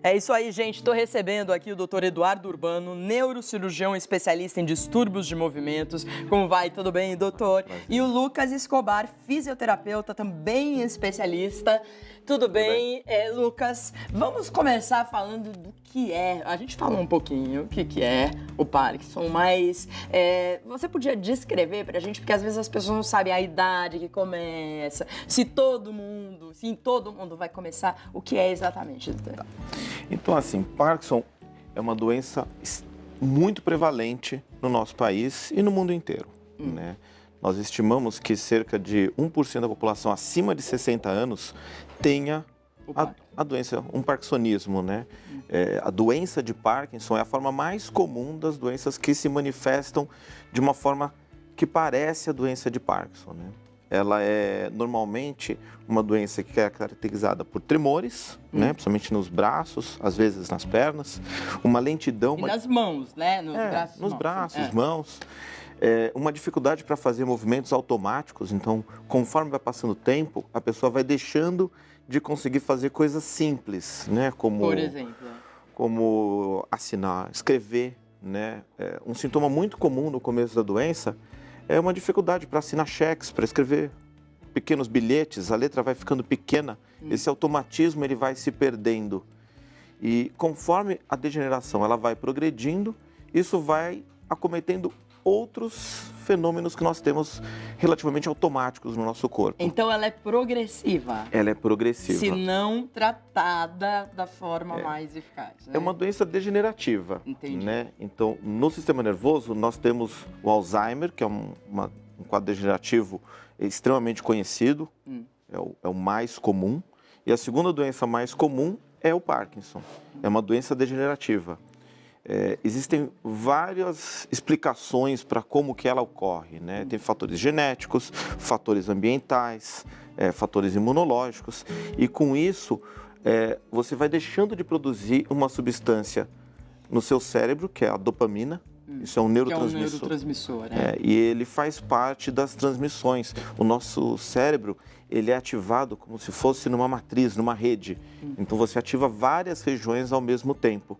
É isso aí, gente. Estou recebendo aqui o Dr. Eduardo Urbano, neurocirurgião especialista em distúrbios de movimentos. Como vai? Tudo bem, doutor? E o Lucas Escobar, fisioterapeuta, também especialista. Tudo bem? Lucas, vamos começar falando do que é. A gente falou um pouquinho o que é o Parkinson, mas você podia descrever pra gente, porque às vezes as pessoas não sabem a idade que começa, se em todo mundo vai começar, o que é exatamente, doutor? Então, assim, Parkinson é uma doença muito prevalente no nosso país e no mundo inteiro, né? Nós estimamos que cerca de 1% da população acima de 60 anos tenha a doença, um parkinsonismo, né? A doença de Parkinson é a forma mais comum das doenças que se manifestam de uma forma que parece a doença de Parkinson, né? Ela é normalmente uma doença que é caracterizada por tremores, né? Principalmente nos braços, às vezes nas pernas, uma lentidão... E nas mãos, né? Nos braços, mãos. Uma dificuldade para fazer movimentos automáticos, então, conforme vai passando o tempo, a pessoa vai deixando de conseguir fazer coisas simples, né? Por exemplo? Como assinar, escrever, né? Um sintoma muito comum no começo da doença é uma dificuldade para assinar cheques, para escrever pequenos bilhetes, a letra vai ficando pequena, esse automatismo ele vai se perdendo. E conforme a degeneração ela vai progredindo, isso vai acometendo outros fenômenos que nós temos relativamente automáticos no nosso corpo. Então ela é progressiva? Ela é progressiva. Se não tratada da forma mais eficaz, né? É uma doença degenerativa. Entendi. Né? Então, no sistema nervoso, nós temos o Alzheimer, que é um quadro degenerativo extremamente conhecido, é o mais comum. E a segunda doença mais comum é o Parkinson. É uma doença degenerativa. Existem várias explicações para como que ela ocorre, né? Tem fatores genéticos, fatores ambientais, fatores imunológicos, e com isso você vai deixando de produzir uma substância no seu cérebro, que é a dopamina. Isso é um neurotransmissor. Que é um neurotransmissor, né? E ele faz parte das transmissões. O nosso cérebro, ele é ativado como se fosse numa matriz, numa rede. Então você ativa várias regiões ao mesmo tempo.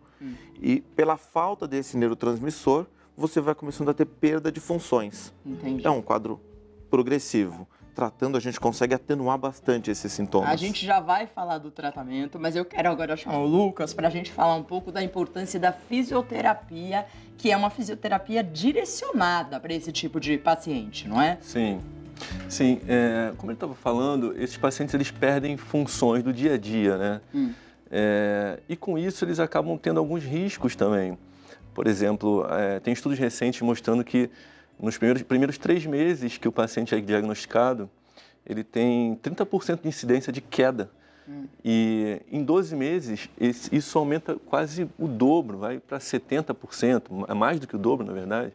E pela falta desse neurotransmissor, você vai começando a ter perda de funções. Entendi. É um quadro progressivo. Tratando, a gente consegue atenuar bastante esses sintomas. A gente já vai falar do tratamento, mas eu quero agora chamar o Lucas para a gente falar um pouco da importância da fisioterapia, que é uma fisioterapia direcionada para esse tipo de paciente, não é? Sim. Sim, como ele estava falando, esses pacientes eles perdem funções do dia a dia, né? E com isso eles acabam tendo alguns riscos também. Por exemplo, tem estudos recentes mostrando que nos primeiros 3 meses que o paciente é diagnosticado, ele tem 30% de incidência de queda. E em 12 meses, isso aumenta quase o dobro, vai para 70%, é mais do que o dobro, na verdade.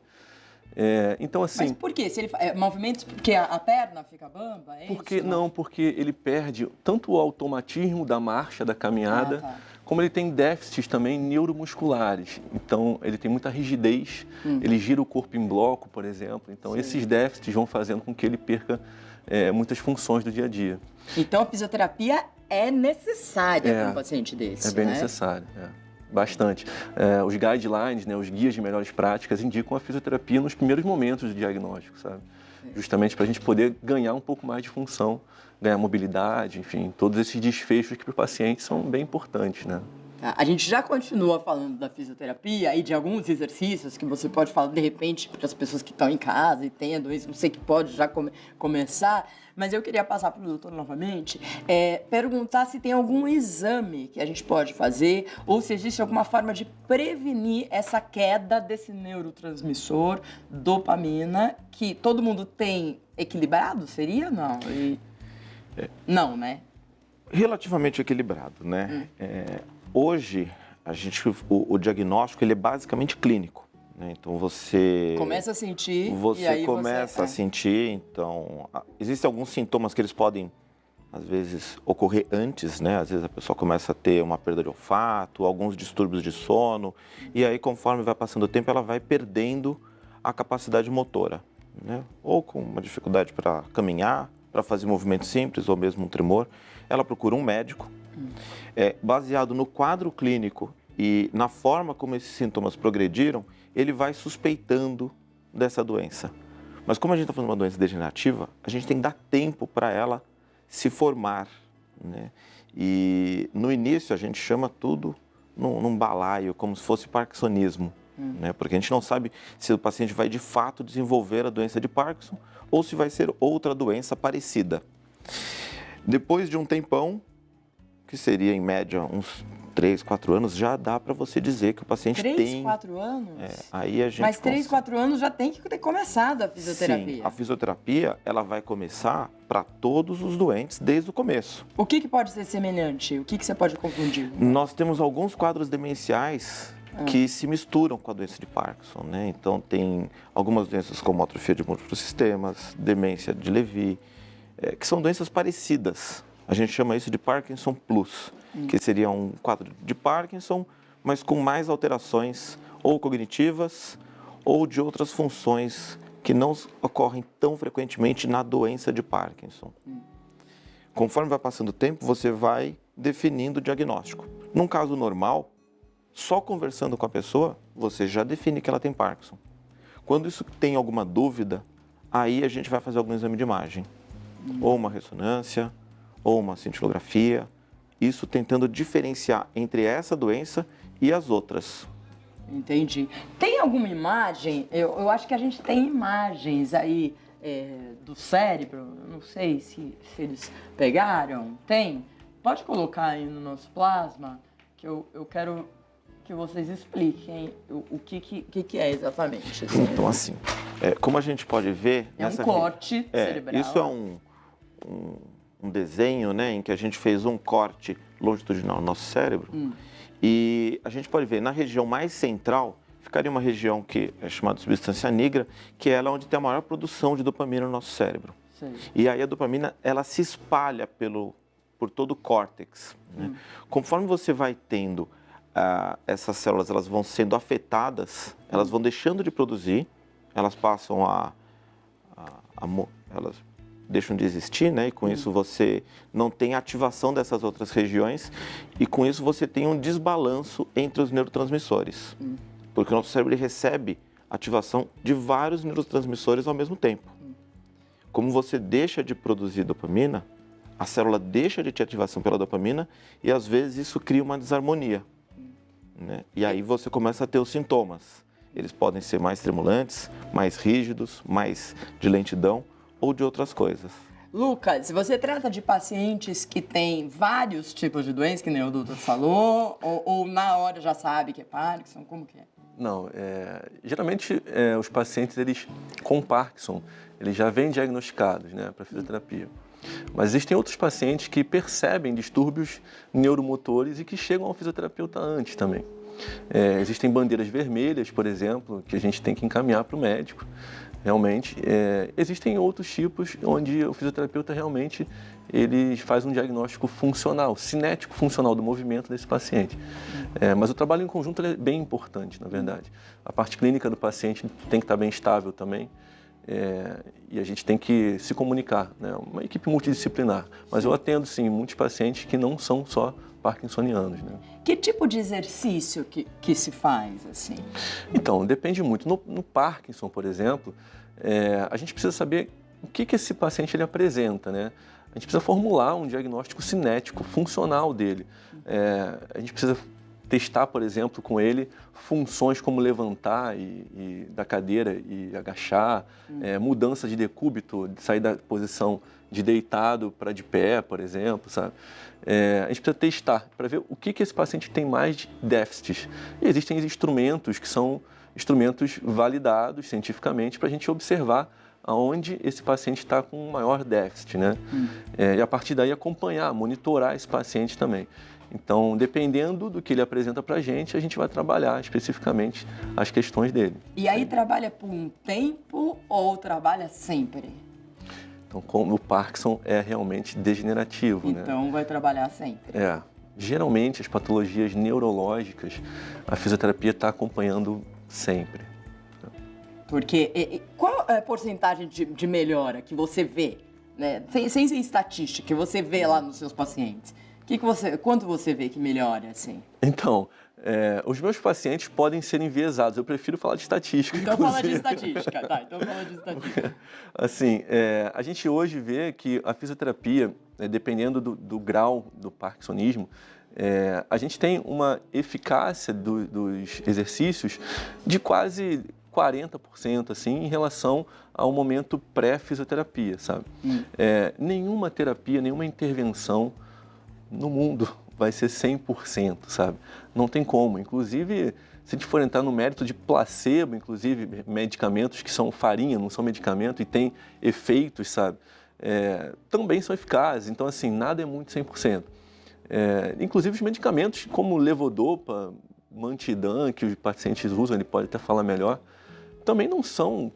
Então, assim... Mas por quê? Se ele movimentos porque a perna fica bamba? Porque ele perde tanto o automatismo da marcha, da caminhada, como ele tem déficits também neuromusculares. Então, ele tem muita rigidez, ele gira o corpo em bloco, por exemplo. Então, esses déficits vão fazendo com que ele perca muitas funções do dia a dia. Então, a fisioterapia é necessária para um paciente desse, É bem necessário, bastante. Os guidelines, né, os guias de melhores práticas indicam a fisioterapia nos primeiros momentos do diagnóstico, sabe? Justamente para a gente poder ganhar um pouco mais de função, ganhar mobilidade, enfim, todos esses desfechos que para o paciente são bem importantes, né? A gente já continua falando da fisioterapia e de alguns exercícios que você pode falar, de repente, para as pessoas que estão em casa e têm a doença, não sei que pode já começar, mas eu queria passar para o doutor novamente, perguntar se tem algum exame que a gente pode fazer ou se existe alguma forma de prevenir essa queda desse neurotransmissor, dopamina, que todo mundo tem equilibrado, seria? Não? Não, né? Relativamente equilibrado, né? Hoje, o diagnóstico ele é basicamente clínico, né? Então você... Começa a sentir Você e aí começa a sentir, então... Existem alguns sintomas que eles podem, às vezes, ocorrer antes, né? Às vezes a pessoa começa a ter uma perda de olfato, alguns distúrbios de sono, e aí conforme vai passando o tempo ela vai perdendo a capacidade motora, né? Ou com uma dificuldade para caminhar, para fazer movimentos simples, ou mesmo um tremor. Ela procura um médico, Baseado no quadro clínico e na forma como esses sintomas progrediram, ele vai suspeitando dessa doença. Mas como a gente está falando de uma doença degenerativa, a gente tem que dar tempo para ela se formar, né? E no início a gente chama tudo num balaio, como se fosse parkinsonismo, né? Porque a gente não sabe se o paciente vai de fato desenvolver a doença de Parkinson ou se vai ser outra doença parecida. Depois de um tempão, que seria em média uns 3, 4 anos, já dá para você dizer que o paciente 3, 4 anos? Aí a gente Mas 3, 4 anos já tem que ter começado a fisioterapia. Sim, a fisioterapia ela vai começar para todos os doentes desde o começo. O que pode ser semelhante? O que você pode confundir? Nós temos alguns quadros demenciais que se misturam com a doença de Parkinson, né? Então tem algumas doenças como atrofia de múltiplos sistemas, demência de Lewy, que são doenças parecidas. A gente chama isso de Parkinson Plus, que seria um quadro de Parkinson, mas com mais alterações ou cognitivas ou de outras funções que não ocorrem tão frequentemente na doença de Parkinson. Conforme vai passando o tempo, você vai definindo o diagnóstico. Num caso normal, só conversando com a pessoa, você já define que ela tem Parkinson. Quando isso tem alguma dúvida, aí a gente vai fazer algum exame de imagem, ou uma ressonância, ou uma cintilografia, isso tentando diferenciar entre essa doença e as outras. Entendi. Tem alguma imagem? Eu acho que a gente tem imagens aí do cérebro, não sei se eles pegaram. Tem? Pode colocar aí no nosso plasma, que eu quero que vocês expliquem o que é exatamente. Assim. Então, assim, como a gente pode ver... Um corte cerebral. Isso é um desenho, né, em que a gente fez um corte longitudinal no nosso cérebro. E a gente pode ver, na região mais central, ficaria uma região que é chamada substância nigra, que é ela onde tem a maior produção de dopamina no nosso cérebro. Sim. E aí a dopamina, ela se espalha por todo o córtex. Né? Conforme você vai tendo essas células, elas vão sendo afetadas, elas vão deixando de produzir, elas passam elas deixam de existir, né? E com isso você não tem ativação dessas outras regiões e com isso você tem um desbalanço entre os neurotransmissores. Porque o nosso cérebro recebe ativação de vários neurotransmissores ao mesmo tempo. Como você deixa de produzir dopamina, a célula deixa de ter ativação pela dopamina e às vezes isso cria uma desarmonia, né? E aí você começa a ter os sintomas. Eles podem ser mais tremulantes, mais rígidos, mais de lentidão ou de outras coisas. Lucas, você trata de pacientes que têm vários tipos de doenças, que nem o doutor falou, ou na hora já sabe que é Parkinson, como que é? Não, geralmente os pacientes com Parkinson, eles já vêm diagnosticados, né, para fisioterapia. Mas existem outros pacientes que percebem distúrbios neuromotores e que chegam ao fisioterapeuta antes também. Existem bandeiras vermelhas, por exemplo, que a gente tem que encaminhar para o médico. Realmente, existem outros tipos onde o fisioterapeuta realmente ele faz um diagnóstico funcional, cinético funcional do movimento desse paciente. Mas o trabalho em conjunto é bem importante, na verdade. A parte clínica do paciente tem que estar bem estável também. E a gente tem que se comunicar, né? Uma equipe multidisciplinar. Mas eu atendo, sim, muitos pacientes que não são só parkinsonianos, né? Que tipo de exercício que se faz, assim? Então, depende muito. No Parkinson, por exemplo, a gente precisa saber o que esse paciente ele apresenta, né? A gente precisa formular um diagnóstico cinético, funcional dele. A gente precisa testar, por exemplo, com ele funções como levantar da cadeira e agachar, mudança de decúbito, de sair da posição de deitado para de pé, por exemplo, sabe? A gente precisa testar para ver o que esse paciente tem mais de déficits. E existem instrumentos que são instrumentos validados cientificamente para a gente observar aonde esse paciente está com um maior déficit, né? E a partir daí acompanhar, monitorar esse paciente também. Então, dependendo do que ele apresenta para a gente vai trabalhar especificamente as questões dele. E aí trabalha por um tempo ou trabalha sempre? Então, como o Parkinson é realmente degenerativo, né? Então vai trabalhar sempre. Geralmente, as patologias neurológicas, a fisioterapia está acompanhando sempre. Porque qual é a porcentagem de melhora que você vê, né? Sem ser estatística, que você vê lá nos seus pacientes? Quanto você vê que melhora, assim? Então, os meus pacientes podem ser enviesados. Eu prefiro falar de estatística. Então fala de inclusive. estatística, tá? Então fala de estatística. Assim, a gente hoje vê que a fisioterapia, dependendo do grau do parkinsonismo, a gente tem uma eficácia dos exercícios de quase 40%, assim, em relação ao momento pré-fisioterapia, sabe? Nenhuma terapia, nenhuma intervenção no mundo vai ser 100%, sabe? Não tem como. Inclusive, se a gente for entrar no mérito de placebo, inclusive medicamentos que são farinha, não são medicamento e têm efeitos, sabe? Também são eficazes. Então, assim, nada é muito 100%. Inclusive os medicamentos como levodopa, Mantidan, que os pacientes usam, ele pode até falar melhor, também não são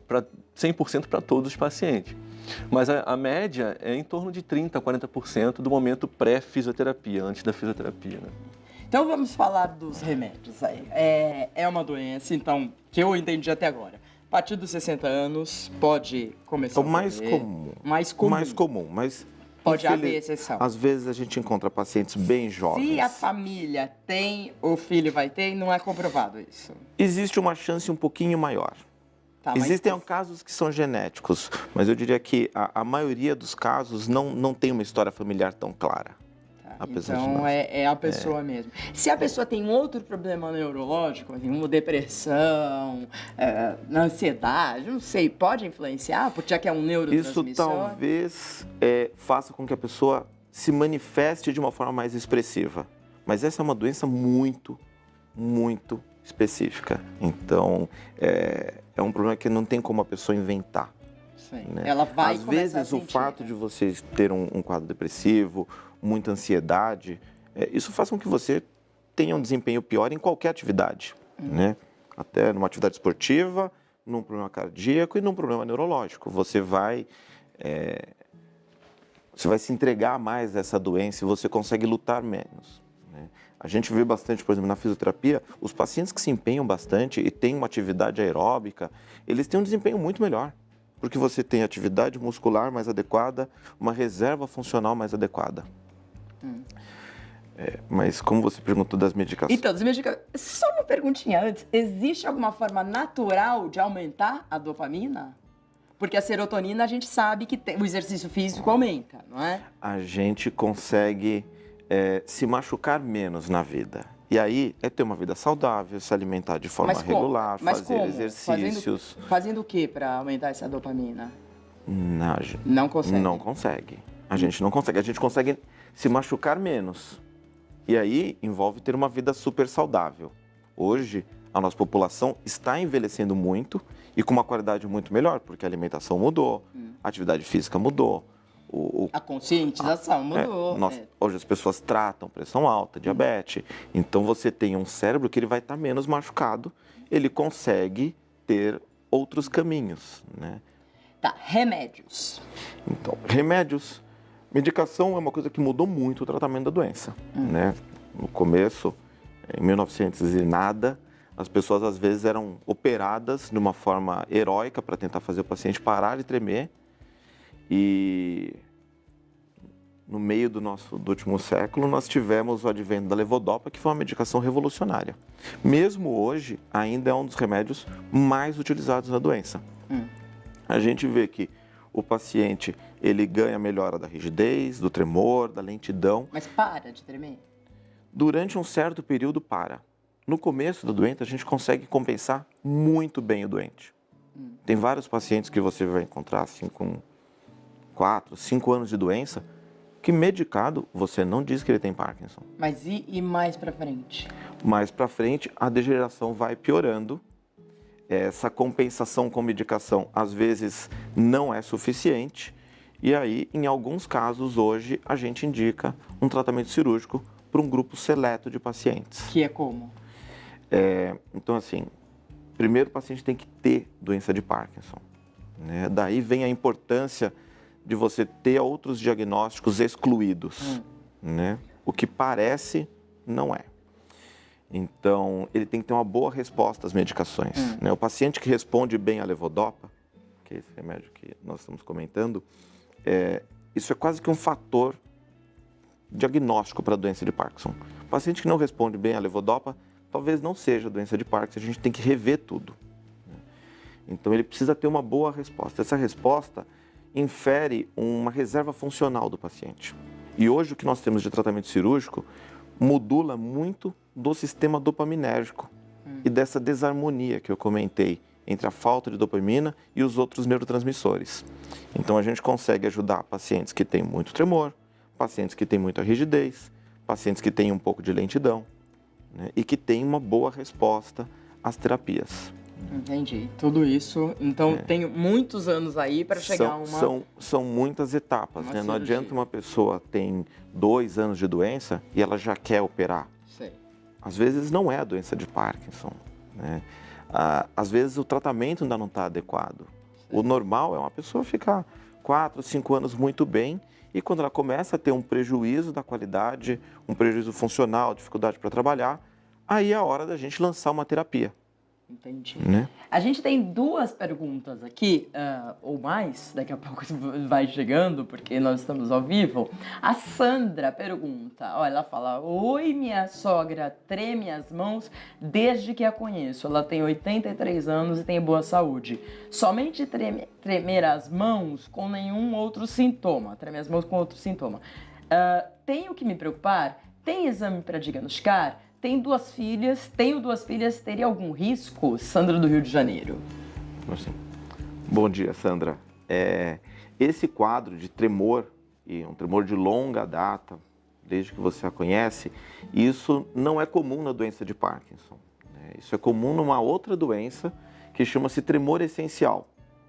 100% para todos os pacientes. Mas a média é em torno de 30% a 40% do momento pré-fisioterapia, antes da fisioterapia, né? Então vamos falar dos remédios aí. É uma doença, então, que eu entendi até agora. A partir dos 60 anos pode começar a mais ocorrer. comum. Mais comum. Mais comum, mas Pode haver exceção. Às vezes a gente encontra pacientes bem jovens. Se a família tem, o filho vai ter, não é comprovado isso. Existe uma chance um pouquinho maior. Tá, Existem casos que são genéticos, mas eu diria que a maioria dos casos não tem uma história familiar tão clara. Apesar então é a pessoa mesmo. Se a pessoa tem outro problema neurológico, assim, uma depressão, ansiedade, não sei, pode influenciar, porque já que é um neurotransmissor? Isso talvez faça com que a pessoa se manifeste de uma forma mais expressiva. Mas essa é uma doença muito, muito específica. Então, é um problema que não tem como a pessoa inventar. Sim. Né? Ela vai Às vezes, o fato de você ter um quadro depressivo, muita ansiedade, isso faz com que você tenha um desempenho pior em qualquer atividade, né? Até numa atividade esportiva, num problema cardíaco e num problema neurológico. Você vai se entregar mais a essa doença e você consegue lutar menos, né? A gente vê bastante, por exemplo, na fisioterapia, os pacientes que se empenham bastante e têm uma atividade aeróbica, eles têm um desempenho muito melhor. Porque você tem atividade muscular mais adequada, uma reserva funcional mais adequada. Mas como você perguntou das medicações... Então, só uma perguntinha antes. Existe alguma forma natural de aumentar a dopamina? Porque a serotonina a gente sabe que o exercício físico aumenta, não é? A gente consegue se machucar menos na vida. E aí é ter uma vida saudável, se alimentar de forma regular, fazer exercícios. Fazendo o que para aumentar essa dopamina? Não consegue. Não consegue. A gente não consegue. A gente consegue se machucar menos. E aí envolve ter uma vida super saudável. Hoje, a nossa população está envelhecendo muito e com uma qualidade muito melhor, porque a alimentação mudou, a atividade física mudou. A conscientização mudou. Hoje as pessoas tratam pressão alta, diabetes. Então você tem um cérebro que ele vai estar menos machucado, ele consegue ter outros caminhos, né? Tá, remédios. Então, remédios. Medicação é uma coisa que mudou muito o tratamento da doença, né? No começo, em 1900 e nada, as pessoas às vezes eram operadas de uma forma heróica para tentar fazer o paciente parar de tremer. E no meio do último século, nós tivemos o advento da levodopa, que foi uma medicação revolucionária. Mesmo hoje, ainda é um dos remédios mais utilizados na doença. A gente vê que o paciente, ele ganha melhora da rigidez, do tremor, da lentidão. Mas para de tremer? Durante um certo período, para. No começo do doente, a gente consegue compensar muito bem o doente. Tem vários pacientes que você vai encontrar assim com 4, 5 anos de doença, que medicado, você não diz que ele tem Parkinson. Mas e mais pra frente? Mais pra frente, a degeneração vai piorando. Essa compensação com medicação, às vezes, não é suficiente. E aí, em alguns casos, hoje, a gente indica um tratamento cirúrgico para um grupo seleto de pacientes. Que é como? Então, assim, primeiro o paciente tem que ter doença de Parkinson, né? Daí vem a importância de você ter outros diagnósticos excluídos, né? O que parece, não é. Então, ele tem que ter uma boa resposta às medicações, né? O paciente que responde bem à levodopa, que é esse remédio que nós estamos comentando, isso é quase que um fator diagnóstico para a doença de Parkinson. O paciente que não responde bem à levodopa, talvez não seja doença de Parkinson, a gente tem que rever tudo. Então ele precisa ter uma boa resposta. Essa resposta infere uma reserva funcional do paciente. E hoje o que nós temos de tratamento cirúrgico modula muito do sistema dopaminérgico e dessa desarmonia que eu comentei entre a falta de dopamina e os outros neurotransmissores. Então a gente consegue ajudar pacientes que têm muito tremor, pacientes que têm muita rigidez, pacientes que têm um pouco de lentidão, né, e que têm uma boa resposta às terapias. Entendi. Tudo isso. Então, tem muitos anos aí para chegar a uma... São muitas etapas, né? Não adianta uma pessoa tem 2 anos de doença e ela já quer operar. Sei. Às vezes não é a doença de Parkinson, né? Às vezes o tratamento ainda não está adequado. Sei. O normal é uma pessoa ficar 4, 5 anos muito bem e quando ela começa a ter um prejuízo da qualidade, um prejuízo funcional, dificuldade para trabalhar, aí é a hora da gente lançar uma terapia. Entendi. Né? A gente tem 2 perguntas aqui, ou mais, daqui a pouco vai chegando, porque nós estamos ao vivo. A Sandra pergunta, olha, ela fala: oi, minha sogra treme as mãos desde que a conheço. Ela tem 83 anos e tem boa saúde. Somente tremer as mãos com nenhum outro sintoma. Tremer as mãos com outro sintoma. Tenho que me preocupar? Tem exame para diagnosticar? Tenho 2 filhas, teria algum risco? Sandra, do Rio de Janeiro. Bom dia, Sandra. Esse quadro de tremor, e um tremor de longa data, desde que você a conhece, isso não é comum na doença de Parkinson. Isso é comum numa outra doença que chama-se tremor essencial.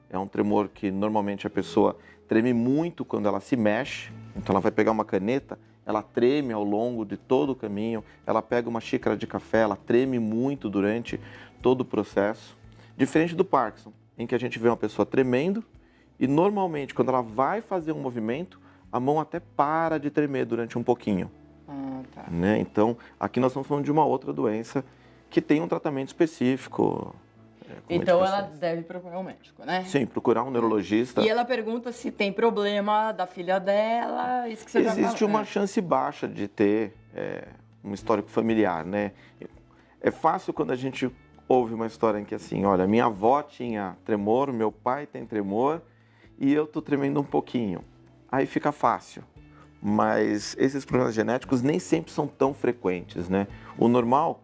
É um tremor que normalmente a pessoa treme muito quando ela se mexe, então ela vai pegar uma caneta, ela treme ao longo de todo o caminho, ela pega uma xícara de café, ela treme muito durante todo o processo. Diferente do Parkinson, em que a gente vê uma pessoa tremendo e normalmente quando ela vai fazer um movimento, a mão até para de tremer durante um pouquinho. Tá. Né? Então, aqui nós estamos falando de uma outra doença que tem um tratamento específico. Então ela deve procurar um médico, né? Sim, procurar um neurologista. E ela pergunta se tem problema da filha dela, isso que você já Existe uma chance baixa de ter um histórico familiar, né? É fácil quando a gente ouve uma história em que assim, olha, minha avó tinha tremor, meu pai tem tremor e eu tô tremendo um pouquinho. Aí fica fácil. Mas esses problemas genéticos nem sempre são tão frequentes, né? O normal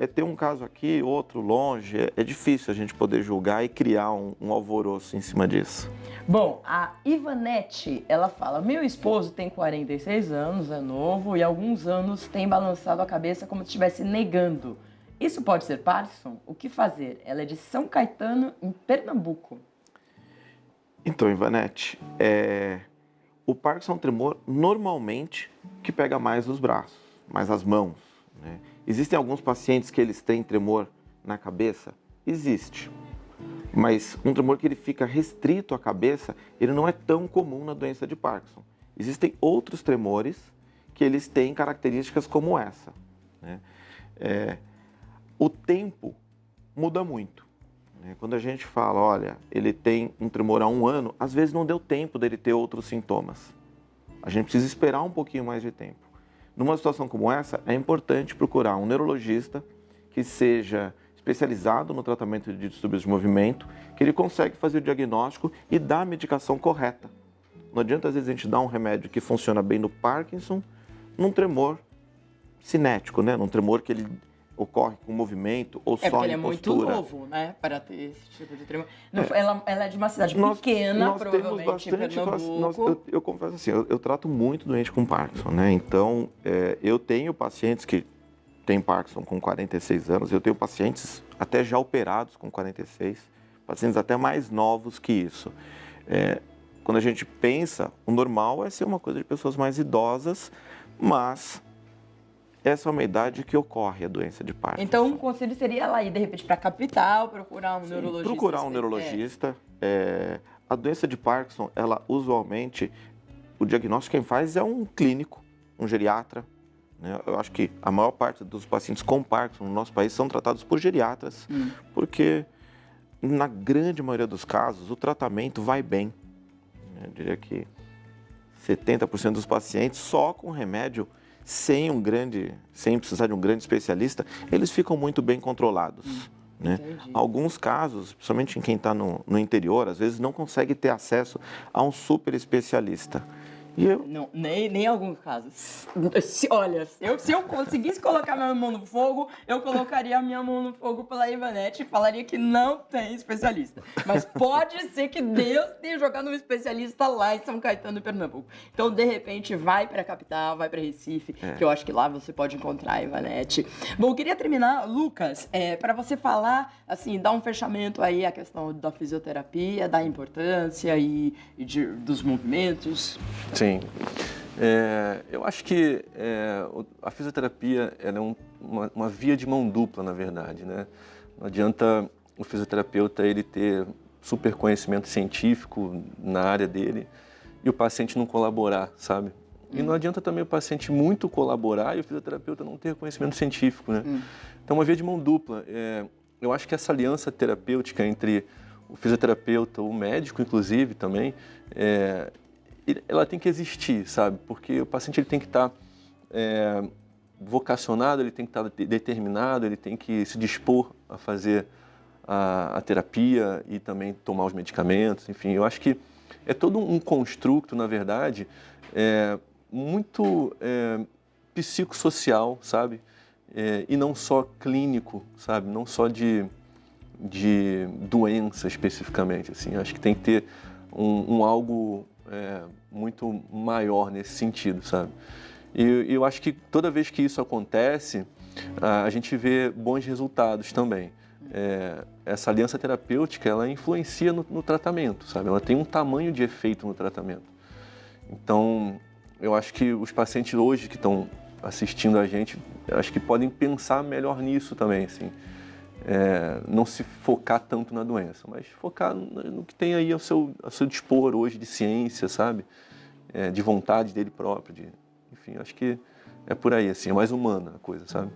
é ter um caso aqui, outro longe. É difícil a gente poder julgar e criar um alvoroço em cima disso. Bom, a Ivanete, ela fala: meu esposo tem 46 anos, é novo e há alguns anos tem balançado a cabeça como se estivesse negando. Isso pode ser Parkinson? O que fazer? Ela é de São Caetano, em Pernambuco. Então, Ivanete, o Parkinson é um tremor normalmente que pega mais os braços, mais as mãos, né? Existem alguns pacientes que eles têm tremor na cabeça? Existe. Mas um tremor que ele fica restrito à cabeça, ele não é tão comum na doença de Parkinson. Existem outros tremores que eles têm características como essa, né? O tempo muda muito. Quando a gente fala, olha, ele tem um tremor há 1 ano, às vezes não deu tempo dele ter outros sintomas. A gente precisa esperar um pouquinho mais de tempo. Numa situação como essa, é importante procurar um neurologista que seja especializado no tratamento de distúrbios de movimento, que ele consegue fazer o diagnóstico e dar a medicação correta. Não adianta, às vezes, a gente dar um remédio que funciona bem no Parkinson, num tremor cinético, né? Num tremor que ele ocorre com movimento ou só em postura. Ele é muito novo, né, para ter esse tipo de tremor. Ela é de uma cidade pequena, provavelmente, em Pernambuco. Eu confesso assim, eu trato muito doente com Parkinson, né? Então, eu tenho pacientes que têm Parkinson com 46 anos, eu tenho pacientes até já operados com 46, pacientes até mais novos que isso. Quando a gente pensa, o normal é ser uma coisa de pessoas mais idosas, mas essa é uma idade que ocorre a doença de Parkinson. Então, um conselho seria ela ir, de repente, para a capital, procurar um neurologista. Procurar um neurologista. A doença de Parkinson, ela usualmente, o diagnóstico quem faz é um clínico, um geriatra, né? Eu acho que a maior parte dos pacientes com Parkinson no nosso país são tratados por geriatras, porque na grande maioria dos casos o tratamento vai bem. Eu diria que 70% dos pacientes só com remédio, sem precisar de um grande especialista, eles ficam muito bem controlados. Né? Alguns casos, principalmente em quem está no interior, às vezes não consegue ter acesso a um super especialista. Não, nem alguns casos. Olha, se eu conseguisse colocar minha mão no fogo, eu colocaria a minha mão no fogo pela Ivannete e falaria que não tem especialista. Mas pode ser que Deus tenha jogado um especialista lá em São Caetano, Pernambuco. Então, de repente, vai para a capital, vai para Recife, que eu acho que lá você pode encontrar a Ivannete. Bom, eu queria terminar, Lucas, para você falar, assim, dar um fechamento aí à questão da fisioterapia, da importância dos movimentos. Sim. Eu acho que a fisioterapia ela é uma via de mão dupla, na verdade, né? Não adianta o fisioterapeuta ele ter super conhecimento científico na área dele e o paciente não colaborar, sabe? E não adianta também o paciente muito colaborar e o fisioterapeuta não ter conhecimento científico, né? Então, uma via de mão dupla. Eu acho que essa aliança terapêutica entre o fisioterapeuta, o médico, inclusive, também, ela tem que existir, sabe? Porque o paciente ele tem que estar vocacionado, ele tem que estar determinado, ele tem que se dispor a fazer a terapia e também tomar os medicamentos, enfim. Eu acho que é todo um construto, na verdade, muito psicossocial, sabe? E não só clínico, sabe? Não só de doença especificamente, assim. Acho que tem que ter um algo muito maior nesse sentido, sabe? E eu acho que toda vez que isso acontece, a gente vê bons resultados também. Essa aliança terapêutica, ela influencia no tratamento, sabe? Ela tem um tamanho de efeito no tratamento. Então, eu acho que os pacientes hoje que estão assistindo a gente, acho que podem pensar melhor nisso também, assim. Não se focar tanto na doença, mas focar no que tem aí ao seu dispor hoje de ciência, sabe? De vontade dele próprio, enfim, acho que é por aí, assim, é mais humana a coisa, sabe?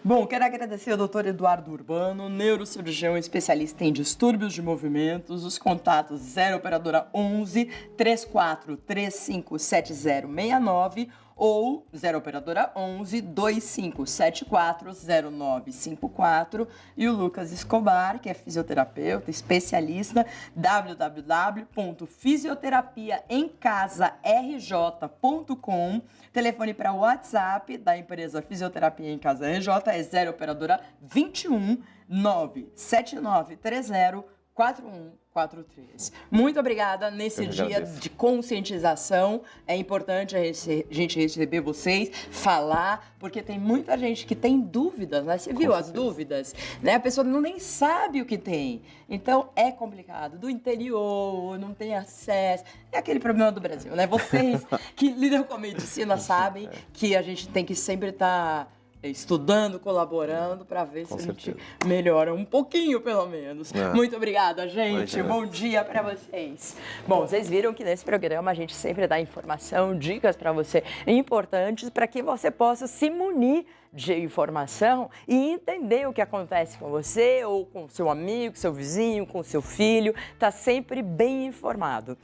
Bom, quero agradecer ao Dr. Eduardo Urbano, neurocirurgião especialista em distúrbios de movimentos. Os contatos 0 operadora 11 3435 7069 ou 0 operadora 11 2574 0954 e o Lucas Escobar, que é fisioterapeuta, especialista, www.fisioterapiaemcasarj.com. Telefone para o WhatsApp da empresa Fisioterapia em Casa RJ é 0 operadora 21 97930 4143. Muito obrigada nesse dia de conscientização. É importante a gente receber vocês, falar, porque tem muita gente que tem dúvidas, né? Você viu as dúvidas? Né? A pessoa nem sabe o que tem. Então, é complicado. Do interior, não tem acesso. É aquele problema do Brasil, né? Vocês que lidam com a medicina sabem que a gente tem que sempre estar estudando, colaborando, para ver se a gente melhora um pouquinho, pelo menos. Muito obrigada, gente. Bom dia para vocês. Bom, vocês viram que nesse programa a gente sempre dá informação, dicas para você importantes para que você possa se munir de informação e entender o que acontece com você ou com seu amigo, seu vizinho, com seu filho. Tá sempre bem informado.